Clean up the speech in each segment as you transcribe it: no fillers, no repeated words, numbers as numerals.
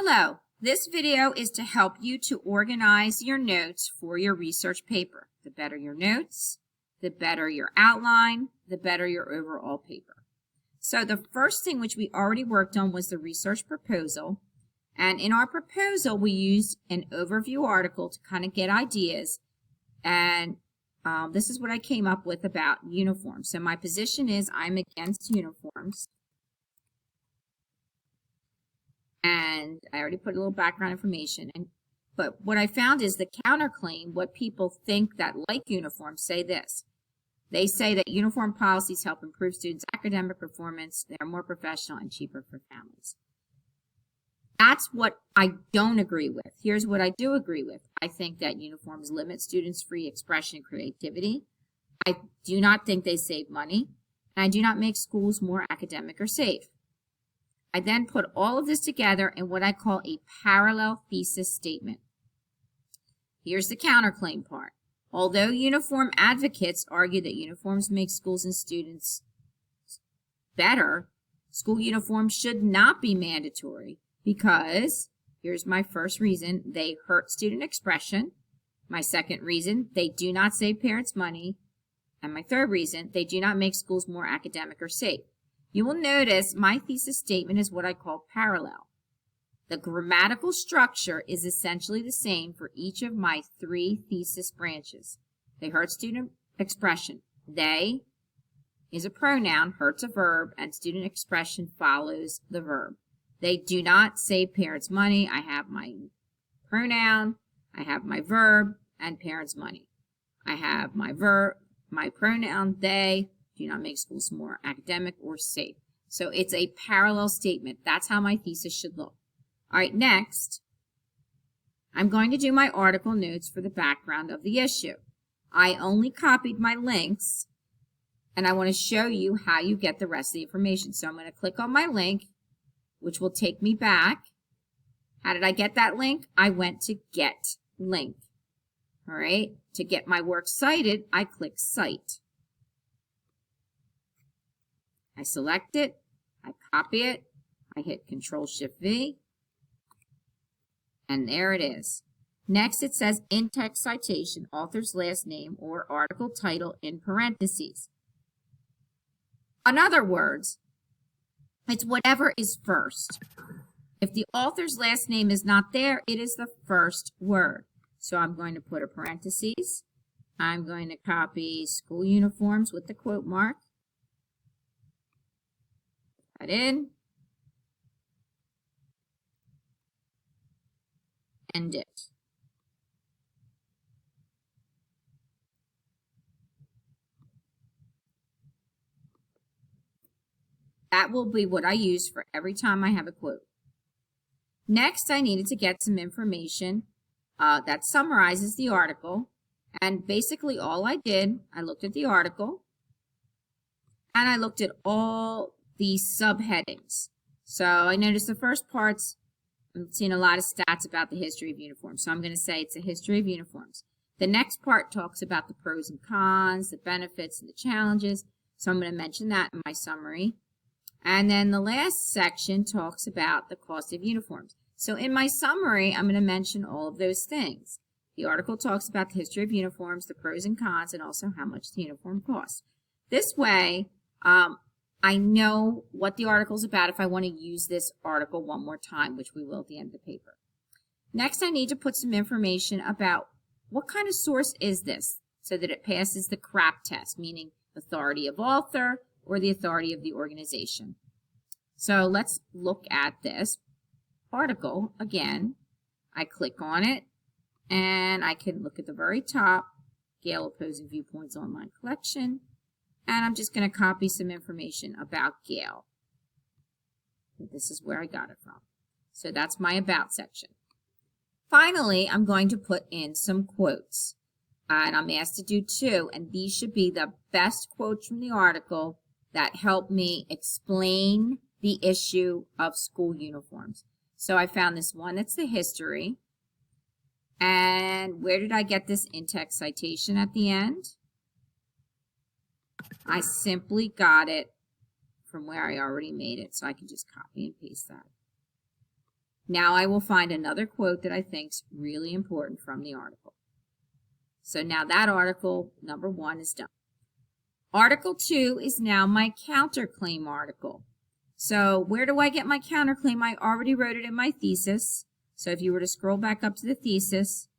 Hello, this video is to help you to organize your notes for your research paper. The better your notes, the better your outline, the better your overall paper. So the first thing which we already worked on was the research proposal. And in our proposal, we used an overview article to kind of get ideas. And this is what I came up with about uniforms. So my position is I'm against uniforms. And I already put a little background information. But what I found is the counterclaim, what people think that like uniforms say this. They say that uniform policies help improve students' academic performance. They are more professional and cheaper for families. That's what I don't agree with. Here's what I do agree with. I think that uniforms limit students' free expression and creativity. I do not think they save money. And I do not make schools more academic or safe. I then put all of this together in what I call a parallel thesis statement. Here's the counterclaim part. Although uniform advocates argue that uniforms make schools and students better, school uniforms should not be mandatory because, here's my first reason, they hurt student expression. My second reason, they do not save parents money. And my third reason, they do not make schools more academic or safe. You will notice my thesis statement is what I call parallel. The grammatical structure is essentially the same for each of my three thesis branches. They hurt student expression. They is a pronoun, hurt's a verb, and student expression follows the verb. They do not save parents money. I have my pronoun, I have my verb, and parents money. I have my verb, my pronoun, they do not make schools more academic or safe. So it's a parallel statement. That's how my thesis should look. All right, next, I'm going to do my article notes for the background of the issue. I only copied my links, and I want to show you how you get the rest of the information. So I'm going to click on my link, which will take me back. How did I get that link? I went to Get Link. All right, to get my work cited, I click Cite. I select it, I copy it, I hit Control-Shift-V, and there it is. Next, it says in-text citation, author's last name or article title in parentheses. In other words, it's whatever is first. If the author's last name is not there, it is the first word. So I'm going to put a parentheses. I'm going to copy school uniforms with the quote mark. That in. End it. That will be what I use for every time I have a quote. Next, I needed to get some information that summarizes the article. And basically all I did, I looked at the article and I looked at all the subheadings. So I noticed the first part's, I'm seeing a lot of stats about the history of uniforms. So I'm going to say it's a history of uniforms. The next part talks about the pros and cons, the benefits and the challenges. So I'm going to mention that in my summary. And then the last section talks about the cost of uniforms. So in my summary, I'm going to mention all of those things. The article talks about the history of uniforms, the pros and cons, and also how much the uniform costs. This way, I know what the article is about if I want to use this article one more time, which we will at the end of the paper. Next, I need to put some information about what kind of source is this so that it passes the CRAP test, meaning authority of author or the authority of the organization. So let's look at this article again. I click on it and I can look at the very top, Gale Opposing Viewpoints Online Collection. And I'm just going to copy some information about Gale. This is where I got it from. So that's my About section. Finally, I'm going to put in some quotes. And I'm asked to do 2, and these should be the best quotes from the article that help me explain the issue of school uniforms. So I found this one that's the history. And where did I get this in-text citation at the end? I simply got it from where I already made it, so I can just copy and paste that. Now I will find another quote that I think is really important from the article. So now that article, number 1, is done. Article 2 is now my counterclaim article. So where do I get my counterclaim? I already wrote it in my thesis. So if you were to scroll back up to the thesis,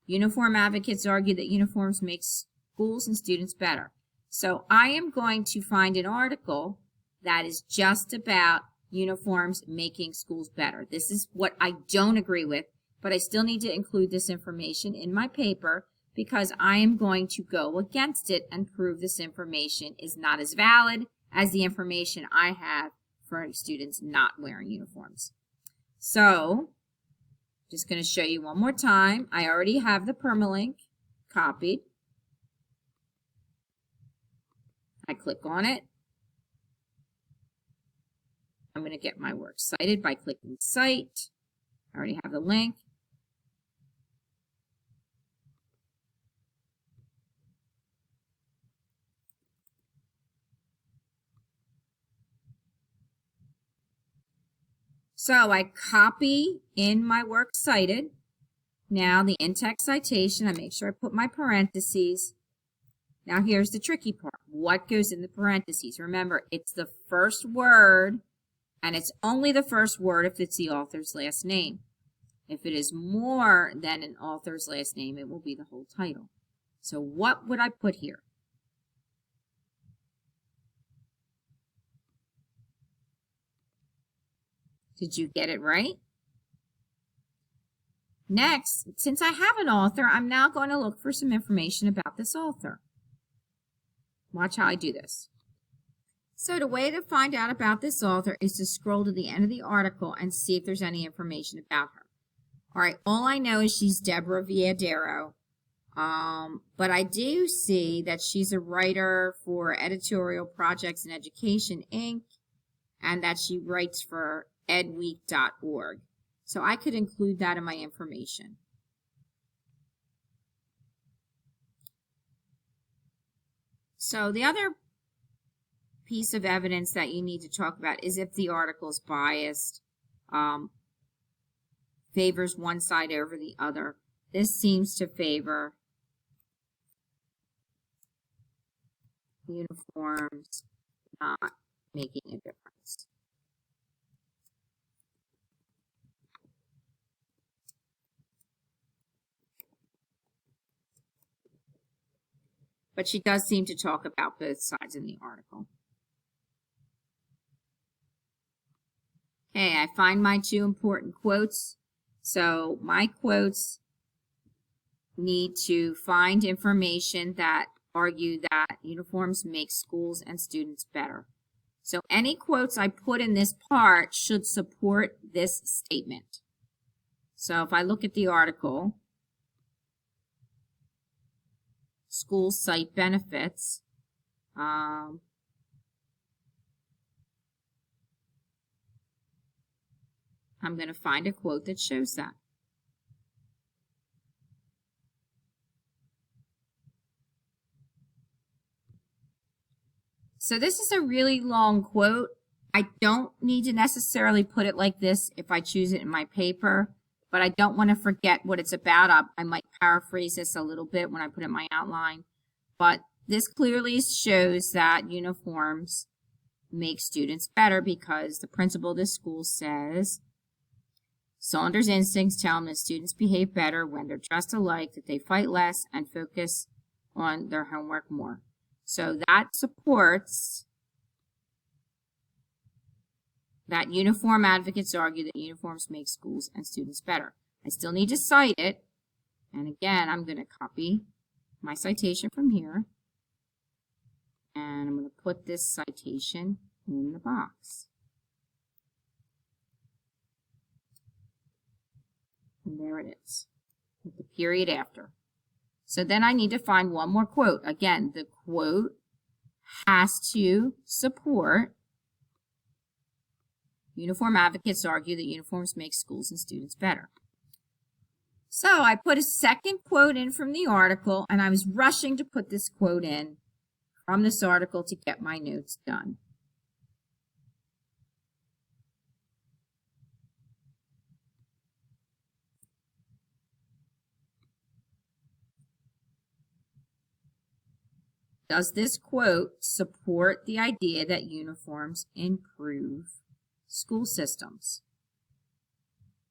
uniform advocates argue that uniforms make schools and students better. So I am going to find an article that is just about uniforms making schools better. This is what I don't agree with, but I still need to include this information in my paper because I am going to go against it and prove this information is not as valid as the information I have for students not wearing uniforms. So, just going to show you one more time. I already have the permalink copied. I click on it. I'm going to get my work cited by clicking Cite. I already have the link. So I copy in my work cited. Now the in-text citation, I make sure I put my parentheses. Now here's the tricky part. What goes in the parentheses? Remember, it's the first word, and it's only the first word if it's the author's last name. If it is more than an author's last name, it will be the whole title. So what would I put here? Did you get it right? Next, since I have an author, I'm now going to look for some information about this author. Watch how I do this. So the way to find out about this author is to scroll to the end of the article and see if there's any information about her. All right, all I know is she's Deborah Viadero, but I do see that she's a writer for Editorial Projects in Education, Inc., and that she writes for edweek.org. So I could include that in my information. So the other piece of evidence that you need to talk about is if the article is biased, favors one side over the other. This seems to favor uniforms not making a difference. But she does seem to talk about both sides in the article. Okay, I find my 2 important quotes. So my quotes need to find information that argue that uniforms make schools and students better. So any quotes I put in this part should support this statement. So if I look at the article, schools cite benefits. I'm going to find a quote that shows that. So this is a really long quote. I don't need to necessarily put it like this if I choose it in my paper, but I don't want to forget what it's about. I might paraphrase this a little bit when I put it in my outline. But this clearly shows that uniforms make students better because the principal of this school says, Saunders' instincts tell him that students behave better when they're dressed alike, that they fight less and focus on their homework more. So that supports that uniform advocates argue that uniforms make schools and students better. I still need to cite it. And again, I'm going to copy my citation from here. And I'm going to put this citation in the box. And there it is, with the period after. So then I need to find one more quote. Again, the quote has to support uniform advocates argue that uniforms make schools and students better. So I put a second quote in from the article, and I was rushing to put this quote in from this article to get my notes done. Does this quote support the idea that uniforms improve school systems?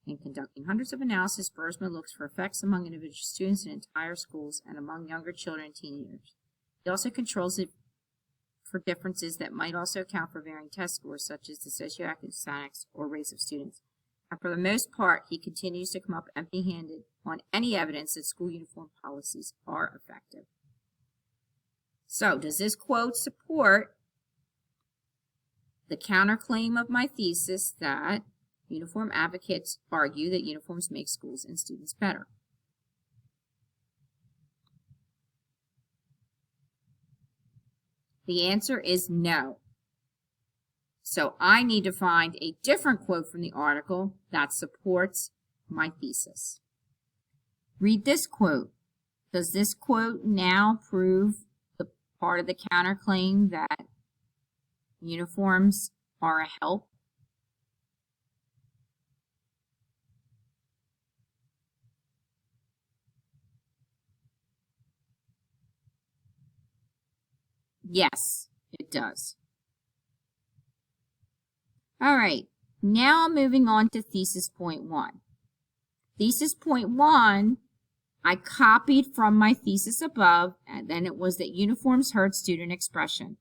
In conducting hundreds of analyses, Bursma looks for effects among individual students in entire schools and among younger children and teenagers. He also controls it for differences that might also account for varying test scores, such as the socioeconomic status or race of students. And for the most part, he continues to come up empty-handed on any evidence that school uniform policies are effective. So, does this quote support the counterclaim of my thesis that uniform advocates argue that uniforms make schools and students better? The answer is no. So I need to find a different quote from the article that supports my thesis. Read this quote. Does this quote now prove the part of the counterclaim that uniforms are a help? Yes, it does. All right, now moving on to thesis point 1. Thesis point 1, I copied from my thesis above, and then it was that uniforms hurt student expression.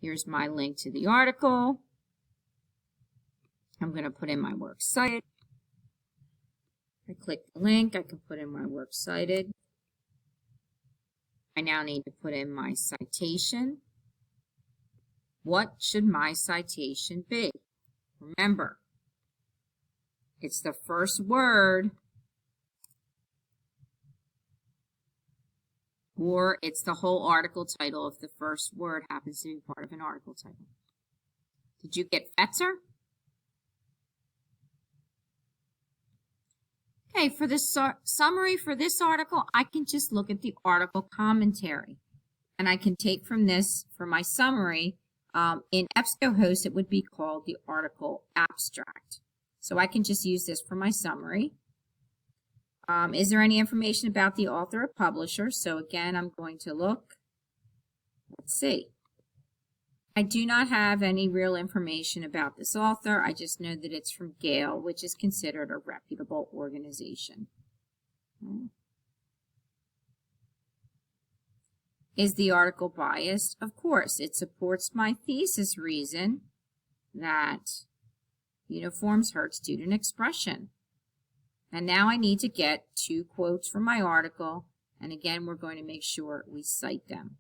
Here's my link to the article. I'm going to put in my works cited. I click the link, I can put in my works cited. I now need to put in my citation. What should my citation be? Remember, it's the first word, or it's the whole article title if the first word happens to be part of an article title. Did you get Fetzer? Okay, for the summary for this article, I can just look at the article commentary. And I can take from this, for my summary, in EBSCOhost, it would be called the article abstract. So I can just use this for my summary. Is there any information about the author or publisher? So again, I'm going to look. Let's see. I do not have any real information about this author. I just know that it's from Gale, which is considered a reputable organization. Is the article biased? Of course. It supports my thesis reason that uniforms hurt student expression. And now I need to get 2 quotes from my article, and again, we're going to make sure we cite them.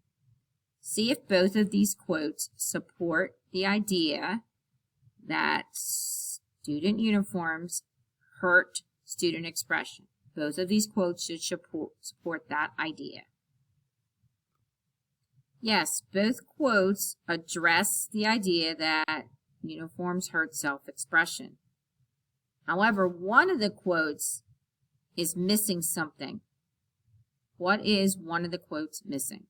See if both of these quotes support the idea that student uniforms hurt student expression. Both of these quotes should support that idea. Yes, both quotes address the idea that uniforms hurt self-expression. However, one of the quotes is missing something. What is one of the quotes missing?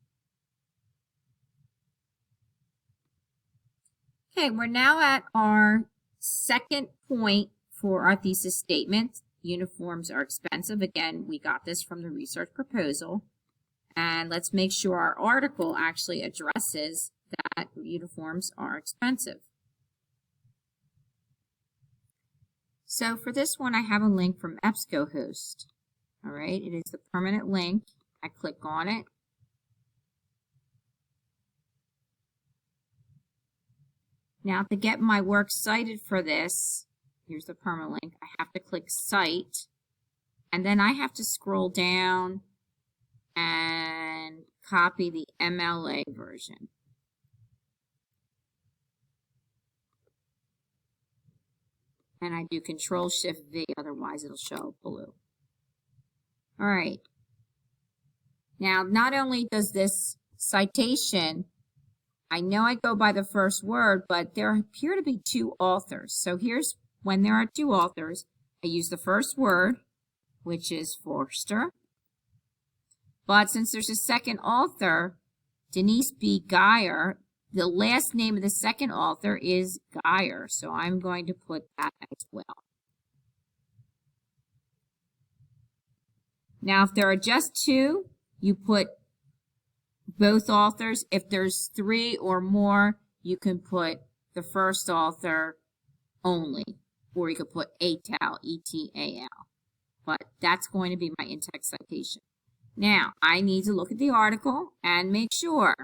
Okay, we're now at our second point for our thesis statement. Uniforms are expensive. Again, we got this from the research proposal. And let's make sure our article actually addresses that uniforms are expensive. So for this one, I have a link from EBSCOhost. All right, it is the permanent link. I click on it. Now to get my work cited for this, here's the permanent link. I have to click Cite, and then I have to scroll down and copy the MLA version. And I do Control-Shift-V, otherwise it'll show blue. All right. Now, not only does this citation, I know I go by the first word, but there appear to be 2 authors. So here's when there are 2 authors. I use the first word, which is Forster. But since there's a second author, Denise B. Geyer, the last name of the second author is Geyer. So I'm going to put that as well. Now, if there are just 2, you put both authors. If there's 3 or more, you can put the first author only, or you could put etal, E-T-A-L. But that's going to be my in-text citation. Now, I need to look at the article and make sure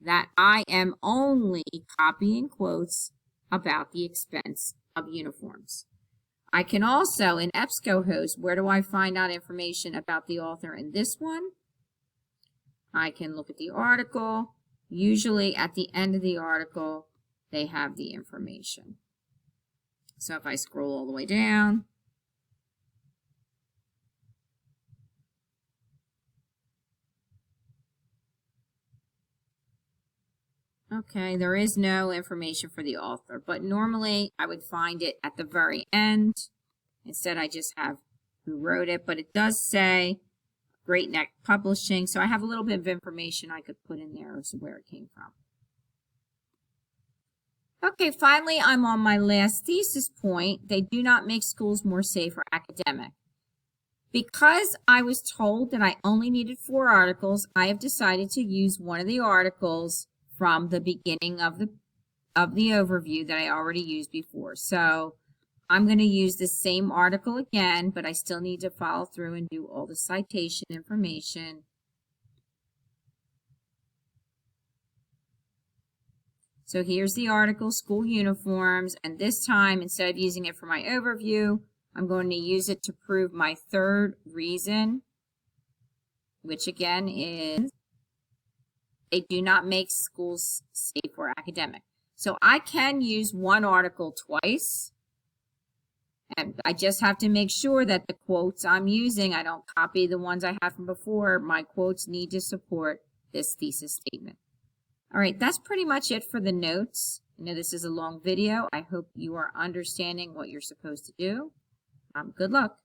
that I am only copying quotes about the expense of uniforms. I can also, in EBSCOhost, where do I find out information about the author in this one? I can look at the article. Usually at the end of the article, they have the information. So if I scroll all the way down, okay, there is no information for the author, but normally I would find it at the very end. Instead, I just have who wrote it, but it does say Great Neck Publishing, so I have a little bit of information I could put in there as to where it came from. Okay, finally, I'm on my last thesis point. They do not make schools more safe or academic. Because I was told that I only needed 4 articles, I have decided to use one of the articles from the beginning of the overview that I already used before. So I'm going to use the same article again, but I still need to follow through and do all the citation information. So here's the article, School Uniforms, and this time, instead of using it for my overview, I'm going to use it to prove my third reason, which again is they do not make schools safe or academic. So I can use one article twice, and I just have to make sure that the quotes I'm using, I don't copy the ones I have from before. My quotes need to support this thesis statement. All right, that's pretty much it for the notes. I know this is a long video. I hope you are understanding what you're supposed to do. Good luck.